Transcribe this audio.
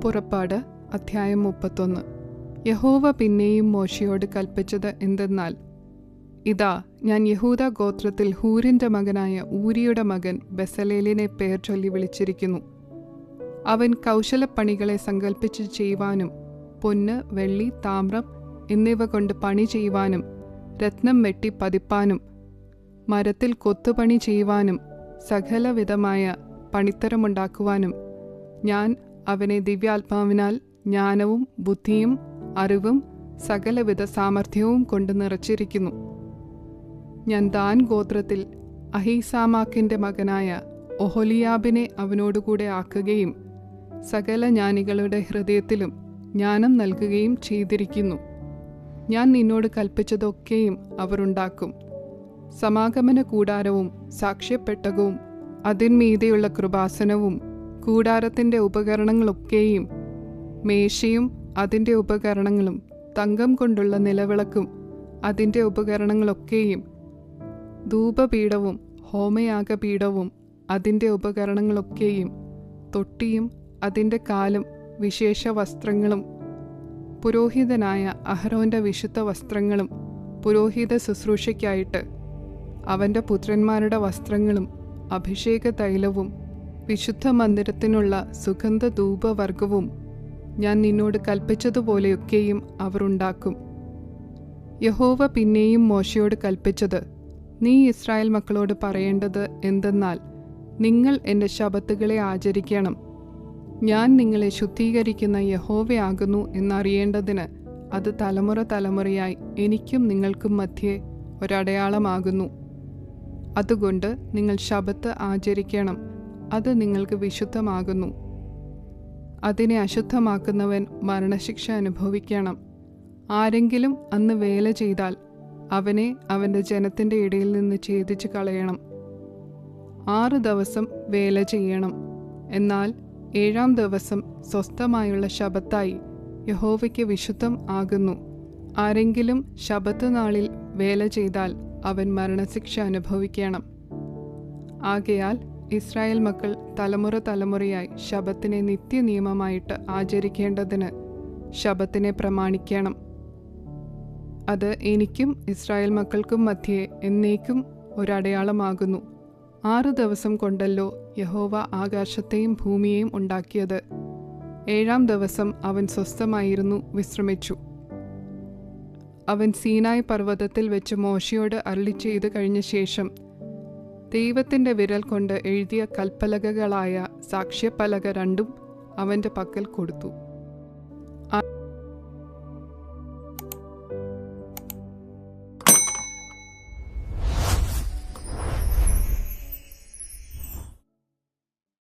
പുറപ്പാട് അധ്യായം 31. യഹോവ പിന്നെയും മോശെയോട് കൽപ്പിച്ചത് എന്തെന്നാൽ, ഇതാ, ഞാൻ യഹൂദ ഗോത്രത്തിൽ ഹൂരിന്റെ മകനായ ഊരിയുടെ മകൻ ബെസലേലിനെ പേർ ചൊല്ലി വിളിച്ചിരിക്കുന്നു. അവൻ കൗശലപ്പണികളെ സങ്കൽപ്പിച്ച് ചെയ്യുവാനും പൊന്ന്, വെള്ളി, താമ്രം എന്നിവ കൊണ്ട് പണി ചെയ്യുവാനും രത്നം വെട്ടി പതിപ്പാനും മരത്തിൽ കൊത്തുപണി ചെയ്യുവാനും സകലവിധമായ പണിത്തരമുണ്ടാക്കുവാനും ഞാൻ അവനെ ദിവ്യാത്മാവിനാൽ ജ്ഞാനവും ബുദ്ധിയും അറിവും സകലവിധ സാമർഥ്യവും കൊണ്ട് നിറച്ചിരിക്കുന്നു. ഞാൻ ദാൻ ഗോത്രത്തിൽ അഹീസാമാക്കിന്റെ മകനായ ഒഹൊലിയാബിനെ അവനോടുകൂടെ ആക്കുകയും സകല ജ്ഞാനികളുടെ ഹൃദയത്തിലും ജ്ഞാനം നൽകുകയും ചെയ്തിരിക്കുന്നു. ഞാൻ നിന്നോട് കൽപ്പിച്ചതൊക്കെയും അവർ ഉണ്ടാക്കും. സമാഗമന കൂടാരവും സാക്ഷ്യപ്പെട്ടകവും അതിന്മീതെയുള്ള കൃപാസനവും കൂടാരത്തിന്റെ ഉപകരണങ്ങളൊക്കെയും മേശയും അതിൻ്റെ ഉപകരണങ്ങളും തങ്കം കൊണ്ടുള്ള നിലവിളക്കും അതിൻ്റെ ഉപകരണങ്ങളൊക്കെയും ധൂപപീഠവും ഹോമയാഗപീഠവും അതിൻ്റെ ഉപകരണങ്ങളൊക്കെയും തൊട്ടിയും അതിൻ്റെ കാലും വിശേഷ വസ്ത്രങ്ങളും പുരോഹിതനായ അഹരോന്റെ വിശുദ്ധ വസ്ത്രങ്ങളും പുരോഹിത ശുശ്രൂഷയ്ക്കായിട്ട് അവൻ്റെ പുത്രന്മാരുടെ വസ്ത്രങ്ങളും അഭിഷേക തൈലവും വിശുദ്ധ മന്ദിരത്തിനുള്ള സുഗന്ധ ധൂപവർഗവും ഞാൻ നിന്നോട് കൽപ്പിച്ചതുപോലെയൊക്കെയും അവർ ഉണ്ടാക്കും. യഹോവ പിന്നെയും മോശയോട് കൽപ്പിച്ചത്, നീ ഇസ്രായേൽ മക്കളോട് പറയേണ്ടത് എന്തെന്നാൽ, നിങ്ങൾ എൻ്റെ ശബ്ബത്തുകളെ ആചരിക്കണം. ഞാൻ നിങ്ങളെ ശുദ്ധീകരിക്കുന്ന യഹോവയാകുന്നു എന്നറിയേണ്ടതിന് അത് തലമുറ തലമുറയായി എനിക്കും നിങ്ങൾക്കും മധ്യേ ഒരടയാളമാകുന്നു. അതുകൊണ്ട് നിങ്ങൾ ശബ്ബത്ത് ആചരിക്കണം. അത് നിങ്ങൾക്ക് വിശുദ്ധമാകുന്നു. അതിനെ അശുദ്ധമാക്കുന്നവൻ മരണശിക്ഷ അനുഭവിക്കണം. ആരെങ്കിലും അന്ന് വേല ചെയ്താൽ അവനെ അവൻ്റെ ജനത്തിൻ്റെ ഇടയിൽ നിന്ന് ഛേദിച്ച് കളയണം. 6 ദിവസം വേല ചെയ്യണം. എന്നാൽ 7-ാം ദിവസം സ്വസ്ഥമായുള്ള ശബ്ബത്തായി യഹോവയ്ക്ക് വിശുദ്ധം ആകുന്നു. ആരെങ്കിലും ശബ്ബത്ത് നാളിൽ വേല ചെയ്താൽ അവൻ മരണശിക്ഷ അനുഭവിക്കണം. ആകയാൽ ഇസ്രായേൽ മക്കൾ തലമുറ തലമുറയായി ശബ്ബത്തിനെ നിത്യനിയമമായിട്ട് ആചരിക്കേണ്ടതിന് ശബ്ബത്തിനെ പ്രമാണിക്കണം. അത് എനിക്കും ഇസ്രായേൽ മക്കൾക്കും മധ്യേ എന്നേക്കും ഒരടയാളമാകുന്നു. 6 ദിവസം കൊണ്ടല്ലോ യഹോവ ആകാശത്തെയും ഭൂമിയെയും ഉണ്ടാക്കിയത്. 7-ാം ദിവസം അവൻ സ്വസ്ഥമായിരുന്നു വിശ്രമിച്ചു. അവൻ സീനായ് പർവ്വതത്തിൽ വെച്ച് മോശയോട് അരുളി ചെയ്തു കഴിഞ്ഞ ശേഷം ദൈവത്തിൻ്റെ വിരൽ കൊണ്ട് എഴുതിയ കൽപ്പലകകളായ സാക്ഷ്യപ്പലക 2 അവൻ്റെ പക്കൽ കൊടുത്തു.